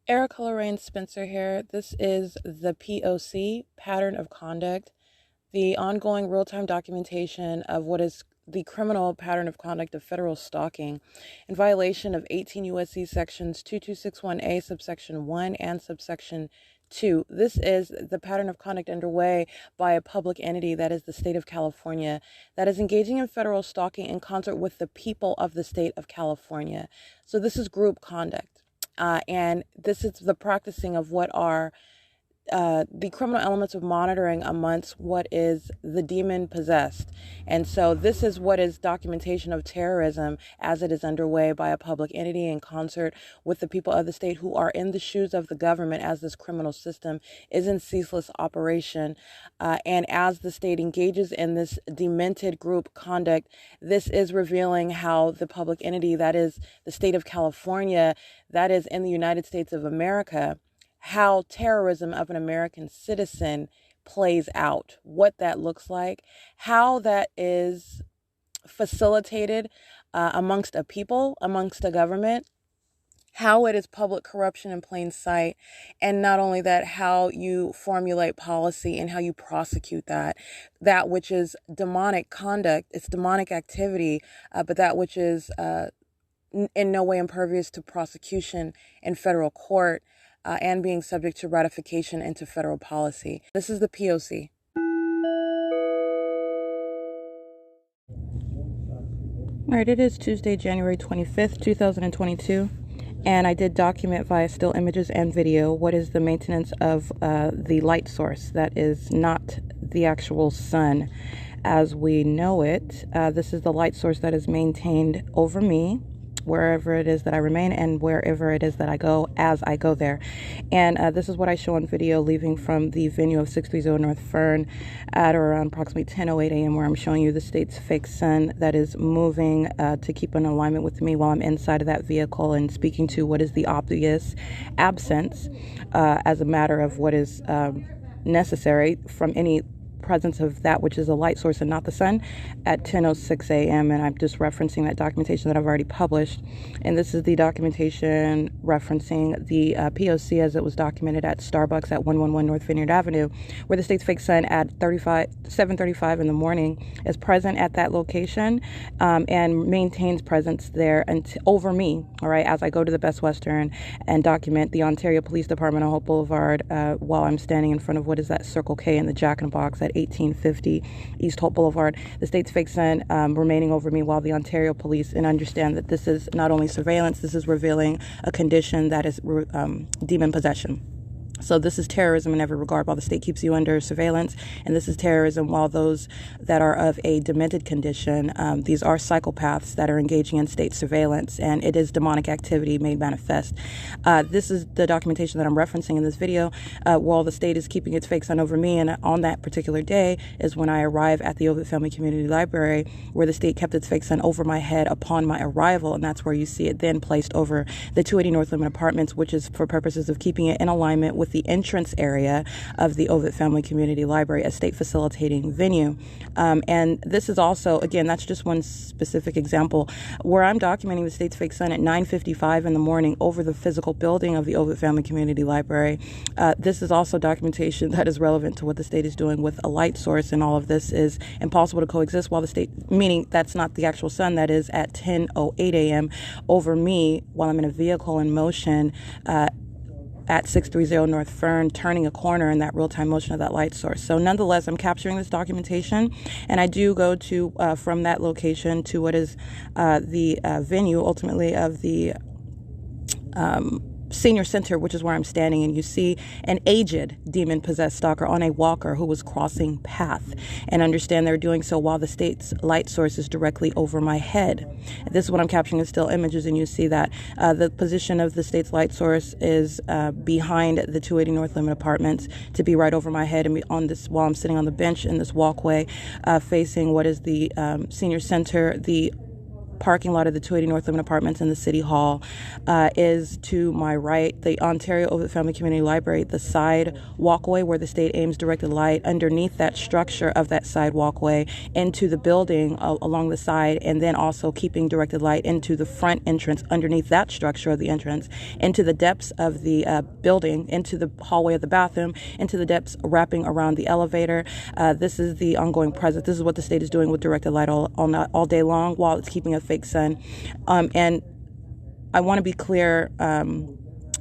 Erica Lorraine Spencer here. This is the P.O.C. pattern of conduct, the ongoing real-time documentation of what is the criminal pattern of conduct of federal stalking in violation of 18 U.S.C. sections 2261A subsection 1 and subsection 2. This is the pattern of conduct underway by a public entity, that is the state of California, that is engaging in federal stalking in concert with the people of the state of California. So this is group conduct. And this is the practicing of what are the criminal elements of monitoring amongst what is the demon possessed. And so this is what is documentation of terrorism as it is underway by a public entity in concert with the people of the state who are in the shoes of the government as this criminal system is in ceaseless operation. And as the state engages in this demented group conduct, this is revealing how the public entity, that is the state of California, that is in the United States of America, how terrorism of an American citizen plays out, what that looks like, how that is facilitated amongst a people, amongst a government, how it is public corruption in plain sight, and not only that, how you formulate policy and how you prosecute that which is demonic conduct, it's demonic activity, but that which is in no way impervious to prosecution in federal court, and being subject to ratification into federal policy. This is the P.O.C. All right, it is Tuesday, January 25th, 2022, and I did document via still images and video what is the maintenance of the light source that is not the actual sun as we know it. This is the light source that is maintained over me, wherever it is that I remain and wherever it is that I go as I go there. And this is what I show on video leaving from the venue of 630 North Fern at around approximately 10:08 a.m. where I'm showing you the state's fake sun that is moving to keep in alignment with me while I'm inside of that vehicle and speaking to what is the obvious absence as a matter of what is necessary from any presence of that which is a light source and not the sun at 10:06 a.m. and I'm just referencing that documentation that I've already published. And this is the documentation referencing the P.O.C. as it was documented at Starbucks at 111 North Vineyard Avenue, where the state's fake sun at 7:35 in the morning is present at that location and maintains presence there over me, all right, as I go to the Best Western and document the Ontario Police Department on Hope Boulevard while I'm standing in front of what is that Circle K in the Jack in the Box at 1850 East Hope Boulevard. The state's fake sun remaining over me while the Ontario Police, and understand that this is not only surveillance, this is revealing a condition that is demon possession. So this is terrorism in every regard while the state keeps you under surveillance, and this is terrorism while those that are of a demented condition, these are psychopaths that are engaging in state surveillance, and it is demonic activity made manifest. This is the documentation that I'm referencing in this video while the state is keeping its fake sun over me, and on that particular day is when I arrive at the Ovid Family Community Library, where the state kept its fake sun over my head upon my arrival, and that's where you see it then placed over the 280 North Limit Apartments, which is for purposes of keeping it in alignment with the entrance area of the Ovid Family Community Library, a state facilitating venue. And this is also, again, that's just one specific example where I'm documenting the state's fake sun at 9:55 in the morning over the physical building of the Ovid Family Community Library. This is also documentation that is relevant to what the state is doing with a light source, and all of this is impossible to coexist while the state, meaning that's not the actual sun, that is at 10:08 a.m. over me while I'm in a vehicle in motion at 630 North Fern, turning a corner in that real-time motion of that light source. So nonetheless, I'm capturing this documentation, and I do go to, from that location to what is the venue, ultimately, of the senior center, which is where I'm standing, and you see an aged demon-possessed stalker on a walker who was crossing path, and understand they're doing so while the state's light source is directly over my head. This is what I'm capturing in still images, and you see that the position of the state's light source is behind the 280 North Limit Apartments to be right over my head, and on this while I'm sitting on the bench in this walkway facing what is the senior center, the parking lot of the 280 North Limit Apartments in the City Hall is to my right, the Ontario Ovitt Family Community Library, the side walkway where the state aims directed light underneath that structure of that side walkway into the building along the side, and then also keeping directed light into the front entrance underneath that structure of the entrance, into the depths of the building, into the hallway of the bathroom, into the depths wrapping around the elevator. This is the ongoing presence. This is what the state is doing with directed light all day long while it's keeping a fake sun. And I want to be clear,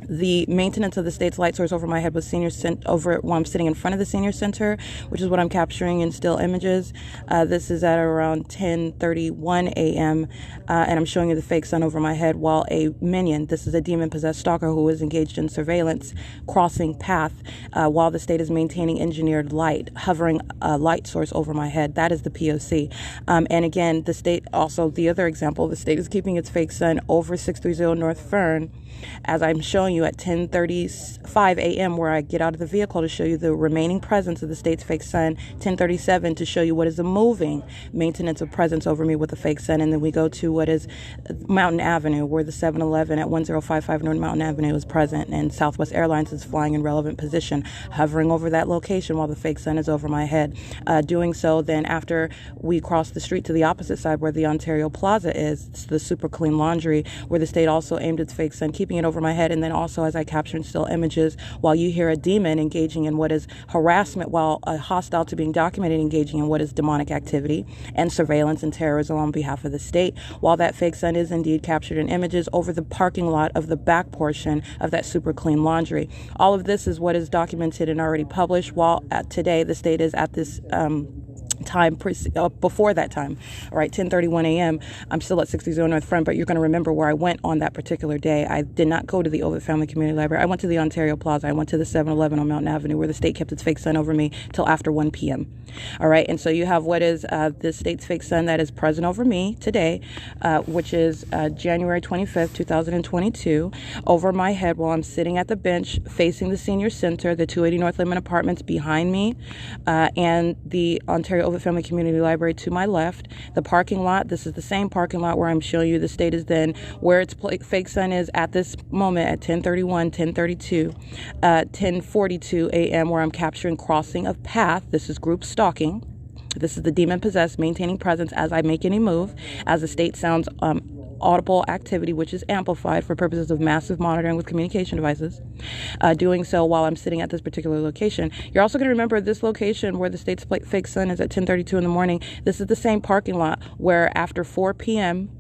the maintenance of the state's light source over my head was while I'm sitting in front of the senior center, which is what I'm capturing in still images. This is at around 10:31 a.m. And I'm showing you the fake sun over my head while a minion, this is a demon-possessed stalker who is engaged in surveillance, crossing path while the state is maintaining engineered light, hovering a light source over my head. That is the P.O.C. And again, the state, also the other example, the state is keeping its fake sun over 630 North Fern, as I'm showing you at 10:35 a.m. where I get out of the vehicle to show you the remaining presence of the state's fake sun, 10:37 to show you what is a moving maintenance of presence over me with the fake sun, and then we go to what is Mountain Avenue, where the 7-Eleven at 1055 North Mountain Avenue is present, and Southwest Airlines is flying in relevant position, hovering over that location while the fake sun is over my head. Doing so then after we cross the street to the opposite side where the Ontario Plaza is, it's the super clean laundry, where the state also aimed its fake sun, keeping it over my head, and then also as I capture in still images, while you hear a demon engaging in what is harassment, while a hostile to being documented engaging in what is demonic activity and surveillance and terrorism on behalf of the state, while that fake sun is indeed captured in images over the parking lot of the back portion of that super clean laundry. All of this is what is documented and already published, while today the state is at this time before that time, all right, 10:31 a.m. I'm still at 630 North Front, but you're going to remember where I went on that particular day. I did not go to the Ovitt Family Community Library. I went to the Ontario Plaza. I went to the 7-Eleven on Mountain Avenue, where the state kept its fake sun over me till after 1 p.m. All right, and so you have what is the state's fake sun that is present over me today, which is January 25th, 2022, over my head while I'm sitting at the bench facing the senior center, the 280 North Limit Apartments behind me, and the Ontario Ovitt Family Community Library to my left. The parking lot, this is the same parking lot where I'm showing you the state is then, where its fake sun is at this moment at 10:31, 10:32, 10:42 a.m. where I'm capturing crossing of path. This is group stalking. This is the demon-possessed maintaining presence as I make any move, as the state sounds audible activity, which is amplified for purposes of massive monitoring with communication devices, doing so while I'm sitting at this particular location. You're also going to remember this location where the state's fake sun is at 10:32 in the morning. This is the same parking lot where after 4 p.m.,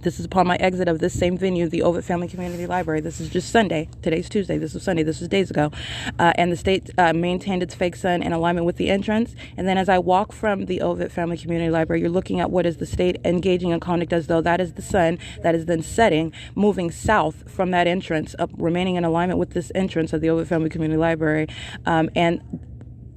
this is upon my exit of this same venue, the Ovitt Family Community Library. This is just Sunday. Today's Tuesday. This was Sunday. This was days ago. And the state maintained its fake sun in alignment with the entrance. And then as I walk from the Ovitt Family Community Library, you're looking at what is the state engaging in conduct as though that is the sun that is then setting, moving south from that entrance, remaining in alignment with this entrance of the Ovitt Family Community Library. And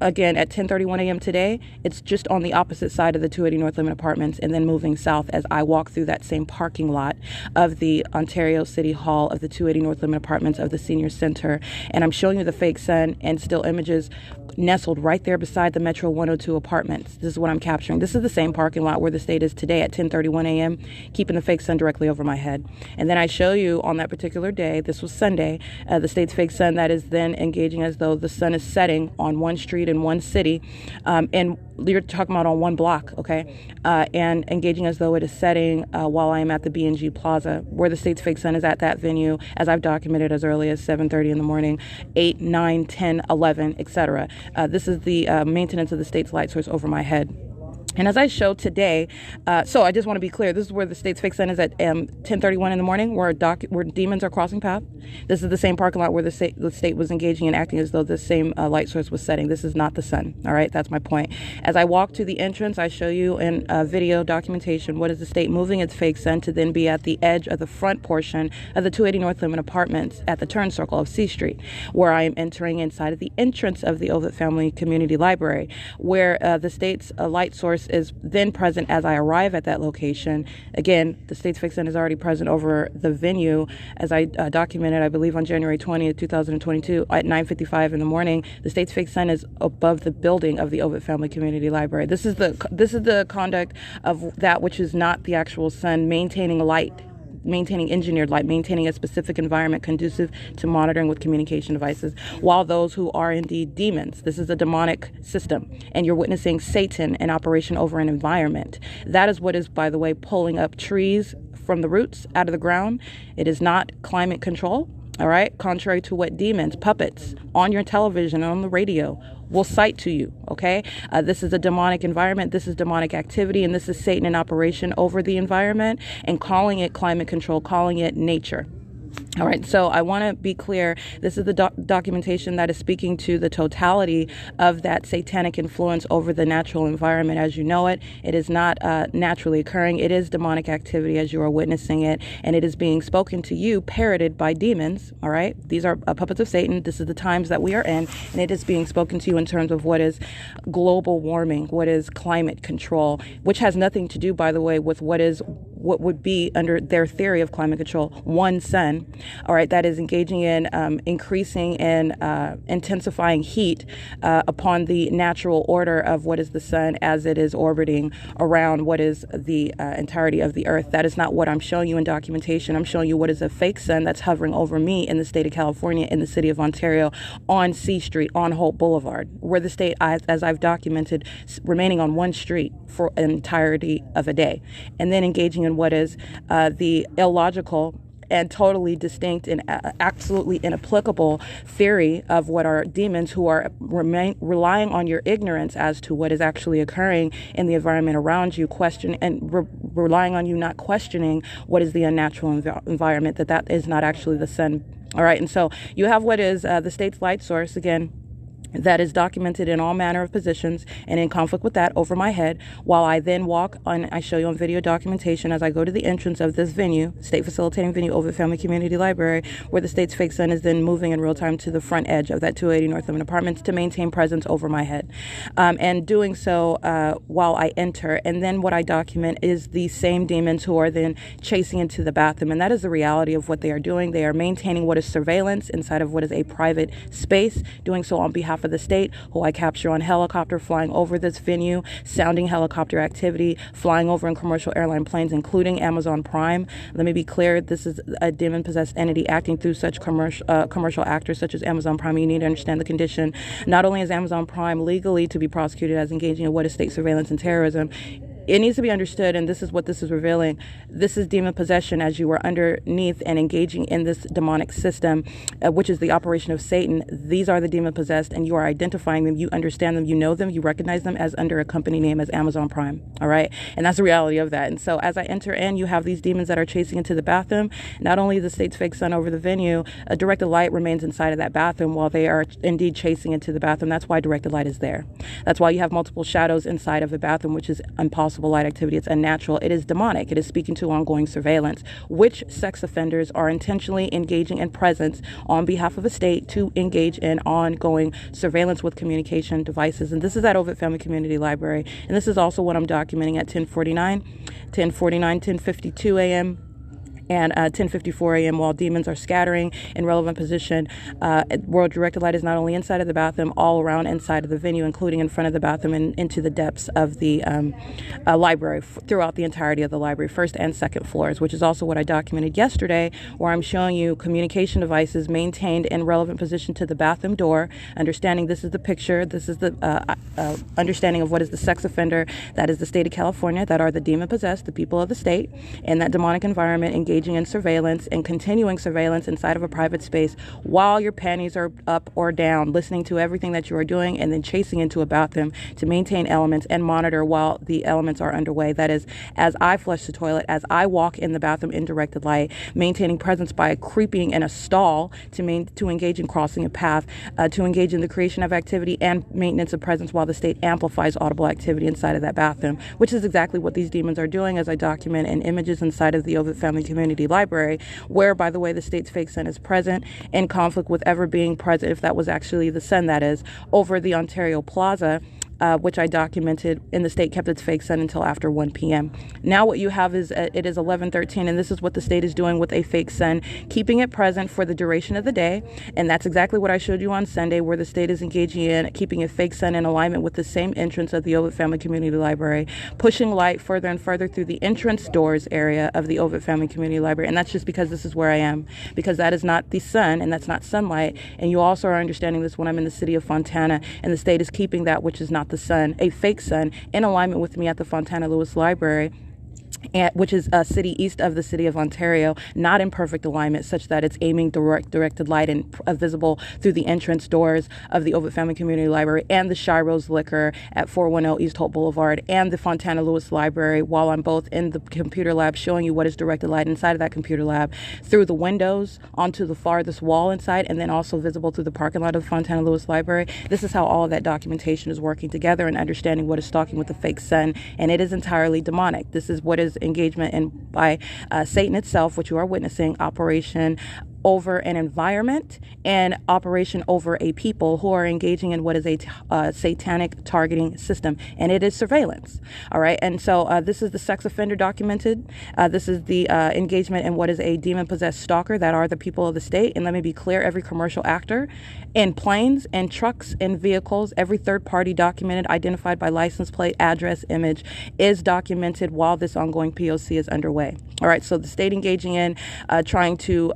again, at 10:31 a.m. today, it's just on the opposite side of the 280 North Limit Apartments, and then moving south as I walk through that same parking lot of the Ontario City Hall of the 280 North Limit Apartments of the Senior Center. And I'm showing you the fake sun and still images nestled right there beside the Metro 102 apartments. This is what I'm capturing. This is the same parking lot where the state is today at 10:31 a.m., keeping the fake sun directly over my head. And then I show you on that particular day, this was Sunday, the state's fake sun that is then engaging as though the sun is setting on one street in one city, and you're talking about on one block, okay, and engaging as though it is setting while I am at the B&G Plaza, where the state's fake sun is at that venue, as I've documented as early as 7:30 in the morning, 8, 9, 10, 11, etc. This is the maintenance of the state's light source over my head. And as I showed today, so I just want to be clear, this is where the state's fake sun is at 10:31 in the morning, where demons are crossing path. This is the same parking lot where the state was engaging and acting as though the same light source was setting. This is not the sun, all right? That's my point. As I walk to the entrance, I show you in video documentation what is the state moving its fake sun to then be at the edge of the front portion of the 280 North Limit Apartments at the turn circle of C Street, where I am entering inside of the entrance of the Ovitt Family Community Library, where the state's light source source is then present as I arrive at that location. Again, the state's fixed sun is already present over the venue, as I documented, I believe, on January 20th, 2022, at 9:55 in the morning. The state's fixed sun is above the building of the Ovid Family Community Library. This is the conduct of that which is not the actual sun, maintaining light, maintaining engineered light, maintaining a specific environment conducive to monitoring with communication devices, while those who are indeed demons. This is a demonic system, and you're witnessing Satan in operation over an environment. That is what is, by the way, pulling up trees from the roots out of the ground. It is not climate control, all right? Contrary to what demons, puppets on your television, on the radio, will cite to you, okay? This is a demonic environment, this is demonic activity, and this is Satan in operation over the environment and calling it climate control, calling it nature. All right, so I want to be clear. This is the documentation that is speaking to the totality of that satanic influence over the natural environment as you know it. It is not naturally occurring. It is demonic activity as you are witnessing it, and it is being spoken to you, parroted by demons. All right, these are puppets of Satan. This is the times that we are in, and it is being spoken to you in terms of what is global warming, what is climate control, which has nothing to do, by the way, with what would be under their theory of climate control, one sun, all right, that is engaging in increasing and intensifying heat upon the natural order of what is the sun as it is orbiting around what is the entirety of the earth. That is not what I'm showing you in documentation. I'm showing you what is a fake sun that's hovering over me in the state of California, in the city of Ontario, on C Street, on Holt Boulevard, where the state, as I've documented, remaining on one street for an entirety of a day, and then engaging in what is the illogical and totally distinct and absolutely inapplicable theory of what are demons who are relying on your ignorance as to what is actually occurring in the environment around you, relying on you not questioning what is the unnatural environment, that is not actually the sun. All right, and so you have what is the state's light source, again, that is documented in all manner of positions and in conflict with that over my head, while I then walk on, I show you on video documentation as I go to the entrance of this venue, state facilitating venue, Ovid Family Community Library, where the state's fake sun is then moving in real time to the front edge of that 280 Northumberland Apartments to maintain presence over my head. And doing so while I enter. And then what I document is the same demons who are then chasing into the bathroom. And that is the reality of what they are doing. They are maintaining what is surveillance inside of what is a private space, doing so on behalf of the state, who I capture on helicopter flying over this venue, sounding helicopter activity, flying over in commercial airline planes, including Amazon Prime. Let me be clear, this is a demon-possessed entity acting through such commercial actors such as Amazon Prime. You need to understand the condition. Not only is Amazon Prime legally to be prosecuted as engaging in what is state surveillance and terrorism, it needs to be understood, and this is what this is revealing. This is demon possession as you are underneath and engaging in this demonic system, which is the operation of Satan. These are the demon possessed, and you are identifying them. You understand them. You know them. You recognize them as under a company name as Amazon Prime. All right. And that's the reality of that. And so as I enter in, you have these demons that are chasing into the bathroom. Not only the state's fake sun over the venue, a directed light remains inside of that bathroom while they are indeed chasing into the bathroom. That's why directed light is there. That's why you have multiple shadows inside of the bathroom, which is impossible light activity. It's unnatural. It is demonic. It is speaking to ongoing surveillance, which sex offenders are intentionally engaging in presence on behalf of a state to engage in ongoing surveillance with communication devices. And this is at Ovid Family Community Library. And this is also what I'm documenting at 10:49, 10:52 a.m. and 10:54 a.m. while demons are scattering in relevant position. World directed light is not only inside of the bathroom, all around inside of the venue, including in front of the bathroom and into the depths of the library, throughout the entirety of the library, first and second floors, which is also what I documented yesterday, where I'm showing you communication devices maintained in relevant position to the bathroom door, understanding this is the picture, this is the understanding of what is the sex offender, that is the state of California, that are the demon-possessed, the people of the state, and that demonic environment engaging in surveillance and continuing surveillance inside of a private space while your panties are up or down, listening to everything that you are doing, and then chasing into a bathroom to maintain elements and monitor while the elements are underway. That is, as I flush the toilet, as I walk in the bathroom in directed light, maintaining presence by creeping in a stall to engage in crossing a path, to engage in the creation of activity and maintenance of presence while the state amplifies audible activity inside of that bathroom, which is exactly what these demons are doing, as I document in images inside of the Ovid Family Community Library, where, by the way, the state's fake sun is present in conflict with ever being present, if that was actually the sun, that is, over the Ontario Plaza, which I documented, and the state kept its fake sun until after 1 p.m. Now what you have is it is 11:13, and this is what the state is doing with a fake sun, keeping it present for the duration of the day. And that's exactly what I showed you on Sunday, where the state is engaging in keeping a fake sun in alignment with the same entrance of the Ovid Family Community Library, pushing light further and further through the entrance doors area of the Ovid Family Community Library. And that's just because this is where I am, because that is not the sun, and that's not sunlight. And you also are understanding this when I'm in the city of Fontana, and the state is keeping that which is not the sun, a fake sun, in alignment with me at the Fontana Lewis Library, which is a city east of the city of Ontario, not in perfect alignment, such that it's aiming directed light and visible through the entrance doors of the Ovid Family Community Library and the Shiro's Liquor at 410 East Hope Boulevard and the Fontana Lewis Library, while I'm both in the computer lab showing you what is directed light inside of that computer lab through the windows onto the farthest wall inside, and then also visible through the parking lot of the Fontana Lewis Library. This is how all of that documentation is working together and understanding what is stalking with the fake sun, and it is entirely demonic. This is what is engagement in by Satan itself, which you are witnessing, operation over an environment and operation over a people who are engaging in what is a satanic targeting system, and it is surveillance. All right, and so this is the sex offender documented. This is the engagement in what is a demon-possessed stalker that are the people of the state. And let me be clear, every commercial actor in planes and trucks and vehicles, every third party documented, identified by license plate, address, image, is documented while this ongoing P.O.C. is underway. All right, so the state engaging in trying to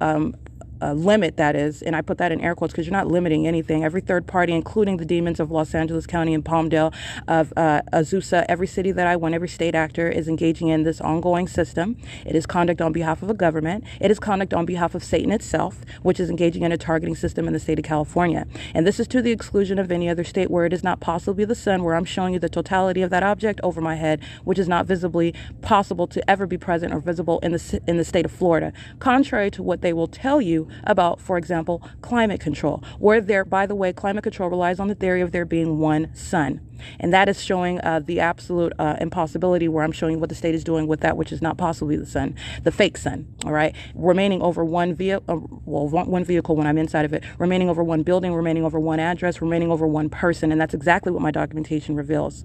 limit, that is, and I put that in air quotes because you're not limiting anything. Every third party, including the demons of Los Angeles County and Palmdale, of Azusa, every city that I went, every state actor is engaging in this ongoing system. It is conduct on behalf of a government. It is conduct on behalf of Satan itself, which is engaging in a targeting system in the state of California. And this is to the exclusion of any other state where it is not possibly the sun, where I'm showing you the totality of that object over my head, which is not visibly possible to ever be present or visible in the state of Florida, contrary to what they will tell you about, for example, climate control, where there, by the way, climate control relies on the theory of there being one sun. And that is showing the absolute impossibility, where I'm showing what the state is doing with that which is not possibly the sun, the fake sun. All right, remaining over one vehicle, one vehicle when I'm inside of it, remaining over one building, remaining over one address, remaining over one person. And that's exactly what my documentation reveals.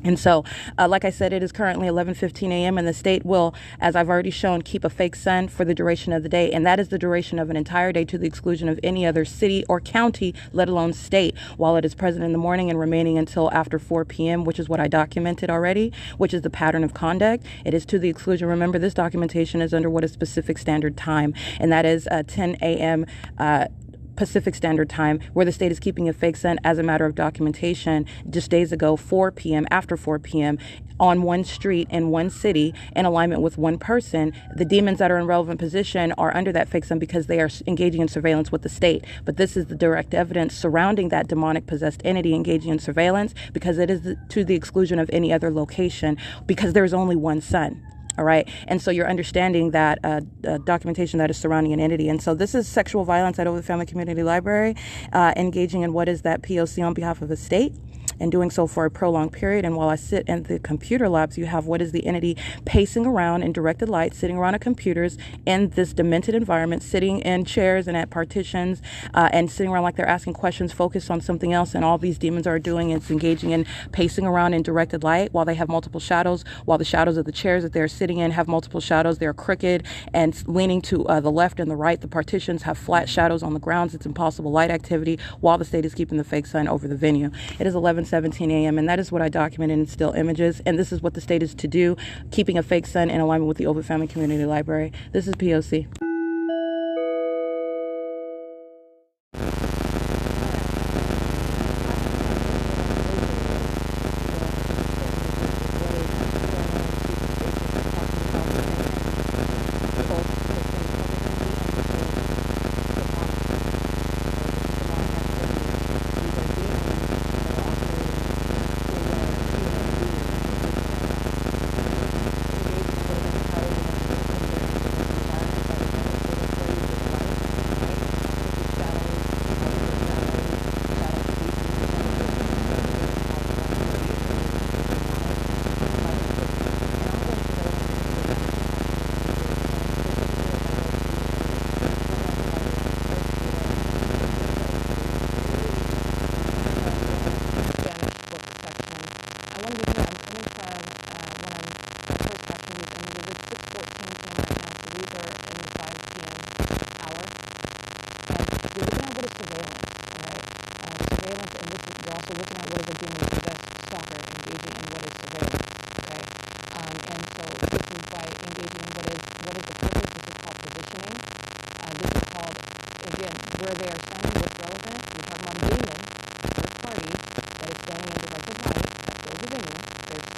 And so, like I said, it is currently 11:15 a.m. and the state will, as I've already shown, keep a fake sun for the duration of the day. And that is the duration of an entire day, to the exclusion of any other city or county, let alone state, while it is present in the morning and remaining until after 4 p.m., which is what I documented already, which is the pattern of conduct. It is to the exclusion. Remember, this documentation is under what is specific standard time, and that is 10 a.m. Pacific Standard Time, where the state is keeping a fake sun as a matter of documentation just days ago, 4 p.m., after 4 p.m., on one street in one city in alignment with one person. The demons that are in relevant position are under that fake sun because they are engaging in surveillance with the state. But this is the direct evidence surrounding that demonic possessed entity engaging in surveillance, because it is to the exclusion of any other location, because there's only one sun. All right. And so you're understanding that documentation that is surrounding an entity. And so this is sexual violence at Ovid Family Community Library, engaging in what is that P.O.C. on behalf of the state, and doing so for a prolonged period. And while I sit in the computer labs, you have what is the entity pacing around in directed light, sitting around at computers in this demented environment, sitting in chairs and at partitions, and sitting around like they're asking questions focused on something else. And all these demons are doing is engaging in pacing around in directed light, while they have multiple shadows, while the shadows of the chairs that they're sitting in have multiple shadows. They're crooked and leaning to the left and the right. The partitions have flat shadows on the grounds. It's impossible light activity, while the state is keeping the fake sun over the venue. It is 11:17 a.m. and that is what I documented in still images. And this is what the state is to do, keeping a fake sun in alignment with the Ovid Family Community Library. This is P.O.C. a demon-possessed stalker engaging in what is surveillance, okay? And so this is by engaging in what is the purpose. This is called positioning. This is called, again, where they are standing, what's relevant. We're talking about a demon, third party, that is standing in directed light, that fills a venue.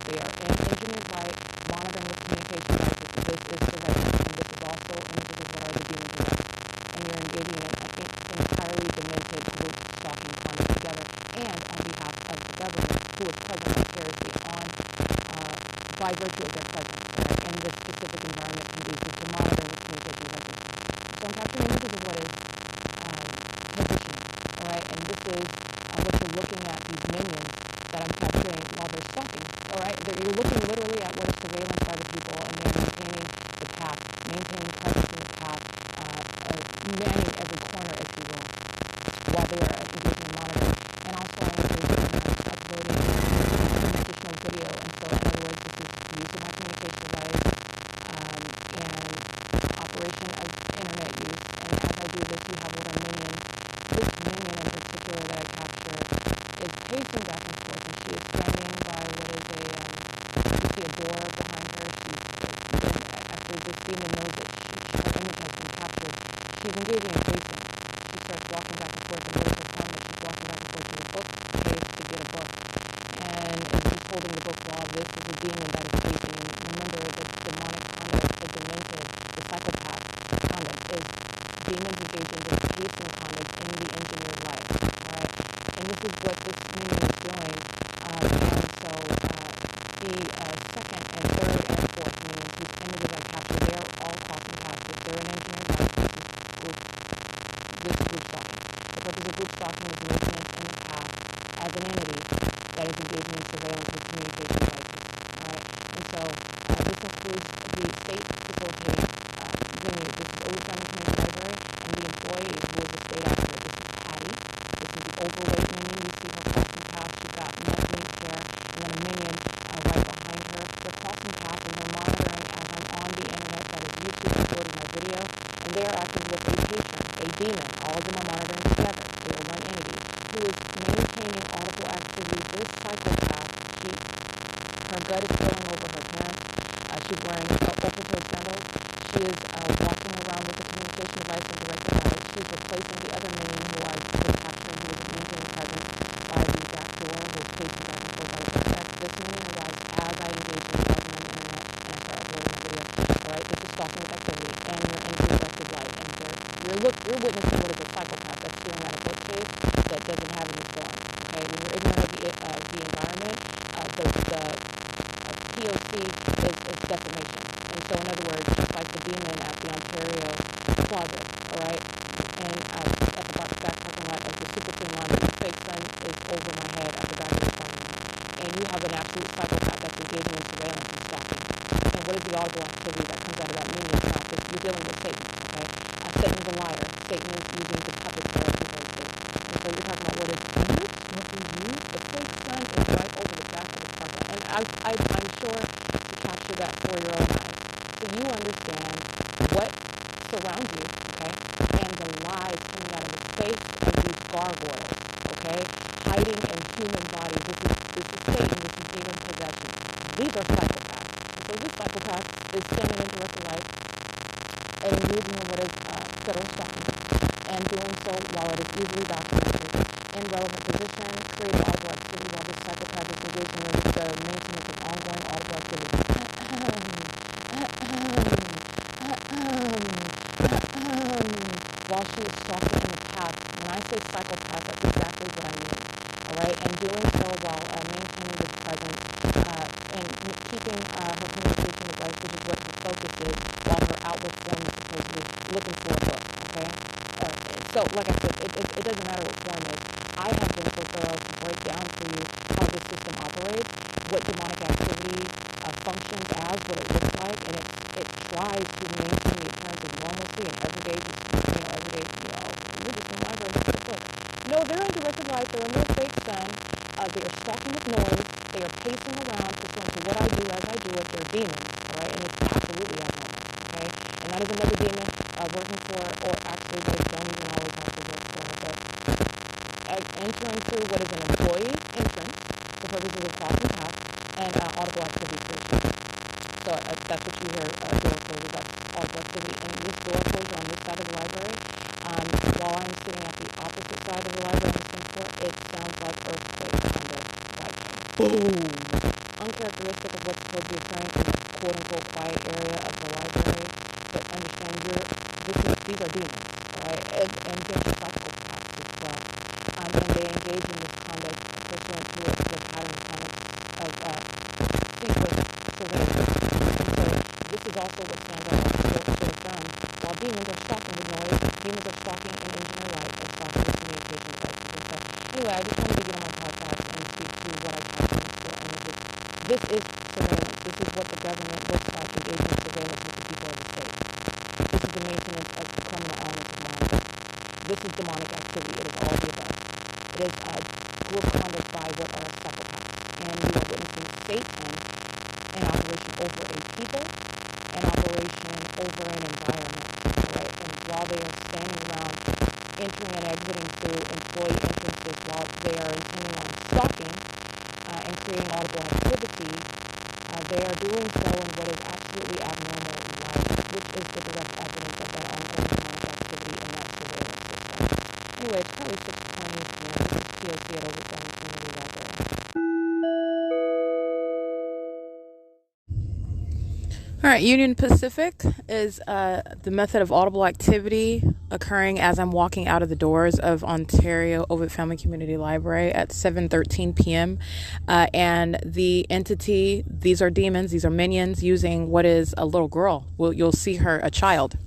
They are in engineered light, monitoring with communication devices. This is surveillance, and this is also images of what are the demons of light. And you're engaging in an entirely demented group stalking conduct together, and on behalf of the government, who is present vicariously by virtue of their presence in this specific environment, conducive to monitoring with communication devices. So I'm capturing images of what is positioning, all right? And this is what you're looking at, these minions that I'm capturing while they're stalking, all right? You're looking literally at what is surveillance by the people, and they're maintaining the path, maintaining presence in the path, manning every corner, if you will, while they are engaging in monitoring. And also I am uploading additional video, and so in other words, this is the use of my communication device, and operation of internet use. And as I do this, you have what are minions. This minion in particular that I capture is pacing back and forth, and she is standing by what is you see a door behind her. After this demon knows that her image has been captured, she's engaging in pacing. She starts walking back and forth, and what is her time that she's walking back and forth to the book case to get a book. And she's holding the book while this is a demon that is pacing. And remember, the demonic conduct, the demented, the psychopath conduct is demons engaging in this pacing conduct in the engineered life. Alright? And this is what this minion is doing. And so the second and third and fourth minions, whose images I capture, they are all crossing paths. If they're in engineered life, this is group stalking. The purpose of group stalking is maintenance in the path as an entity that is engaging in surveillance with communication devices. Alright? And so this includes the state facilitated venue. This is Old Community Library, and the employee who is a state actor. This is Patty. This is the overweight minion. You see her crossing path. She's got meth links there, and then a minion right behind her. They're crossing paths, and they're monitoring as I'm on the internet. That is YouTube recording my video, and they are acting with a patron, a demon. All of them are monitoring together. They are one entity who is maintaining audible activity. This psychopath, her gut is spilling over her pants. She's wearing open-toed sandals. She is walking around with a communication device in directed light. She's replacing the other minion who I've been capturing, who is maintaining presence by the back door, who is pacing back and forth by the footsteps. This minion arrives as I engage with browsing on the internet and I start uploading my video. Alright, this is stalking with activity, and you're into directed light, and you're witnessing what is a psychopath that's staring at a bookcase that doesn't have any form. Okay, when you're ignorant of the environment, the P.O.C. is defamation. And so, in other words, just like the demon at the Ontario closet, all right, and at the back parking lot of the Super Clean Laundry, the fake sun is over my head at the back of the parking lot. And you have an absolute psychopath that's engaging in surveillance and stalking. And what is the audible activity that comes out of that minion's mouth? You're dealing with Satan, okay? Satan's a liar. Satan is using the puppets for us to go through. And so you're talking about what is used? What we use? The fake sun is right over the back of the parking lot. And I'm sure you capture that for your own eyes. So you understand what surrounds you, okay? And the lies coming out of the face of these gargoyles, okay? Hiding in human bodies. This is Satan. This is demon possession. These are psychopaths. So this psychopath is standing in direct light and engaging in what is federal stalking, and doing so while it is easily documented in relevant position, creating audible activity while this psychopath is engaging in the maintenance of ongoing audible activity. While she is stalking in the path. When I say psychopath, that's exactly what I mean. Alright, and doing so while maintaining this presence and keeping her communication device, which is what her focus is, while her outward form is supposedly looking for a book, okay? So, like I said, it doesn't matter what form is. I have been so thorough to break down for you how this system operates, what demonic activity functions as, what it looks like, and it tries to maintain the appearance of normalcy and everyday, you're just in the library, that's the book. No, they're in directed light, they're under a fake sun, they are stalking with noise, they are pacing around pursuant to what I do as I do it, they're demons, alright, and it's absolutely abnormal, okay? And that is another demon working for, or actually they don't even always have to work for, but entering through what is an employee entrance, purposes of crossing paths and audible activity creation. So that's what you hear door closure, that's audible activity. And this door closure on this side of the library, while I'm sitting at the opposite side of the library on the second floor, it sounds like earthquake, kind of like boom. Uncharacteristic of what's supposed to be occurring in a quote-unquote quiet area of the library. But understand, these are demons, right? And they're psychopaths as well. And they engage in this conduct pursuant to the pattern of conduct of secret surveillance. And so this is also what stands out as sort of firm. While demons are stalking with noise, demons are stalking an engineer light of stalking with communication devices. And so anyway, I just wanted to get on my podcast and speak to what I captured in still images. This is surveillance. This is what the government looks like engaging in surveillance with the people of the state. This is the maintenance of the criminal elements of monitoring. This is demonic activity. It is all of the above. It is group conduct by what are psychopaths. And we are witnessing Satan in operation over a people, in operation over an environment. Right? And while they are standing around entering and exiting through employee entrances, while they are intending on stalking and creating audible activity, they are doing so in what is absolutely abnormal light, which is the direct evidence of that ongoing demonic activity and that surveillance system. Anyway, it's currently 6:20 p.m. This is P.O.C. at Overflowing Community Library. All right, Union Pacific is the method of audible activity occurring as I'm walking out of the doors of Ontario Ovitt Family Community Library at 7:13 p.m. And the entity, these are demons, these are minions using what is a little girl. Well, you'll see her, a child.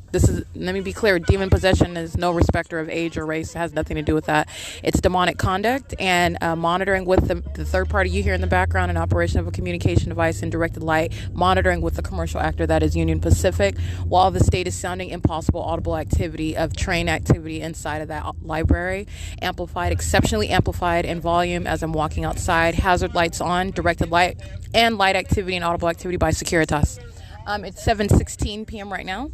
Let me be clear, demon possession is no respecter of age or race. It has nothing to do with that. It's demonic conduct and monitoring with the third party you hear in the background, an operation of a communication device and directed light, monitoring with the commercial actor that is Union Pacific, while the state is sounding impossible audible activity of train activity inside of that library, exceptionally amplified in volume as I'm walking outside, hazard lights on, directed light, and light activity and audible activity by Securitas. It's 7:16 p.m. right now.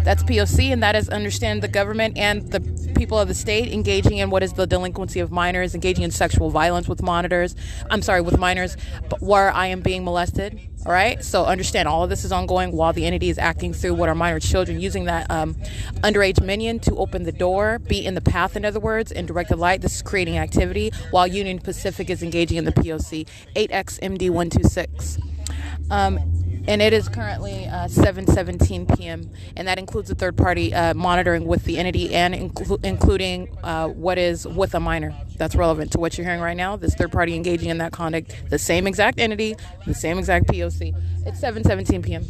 That's P.O.C, and that is understand the government and the people of the state engaging in what is the delinquency of minors, engaging in sexual violence with minors, but where I am being molested. All right, so understand all of this is ongoing while the entity is acting through what are minor children, using that underage minion to open the door, be in the path, in other words, and direct the light. This is creating activity while Union Pacific is engaging in the P.O.C. 8XMD126. And it is currently 7:17 p.m. and that includes a third-party monitoring with the entity and including what is with a minor. That's relevant to what you're hearing right now. This third-party engaging in that conduct, the same exact entity, the same exact P.O.C. It's 7:17 p.m.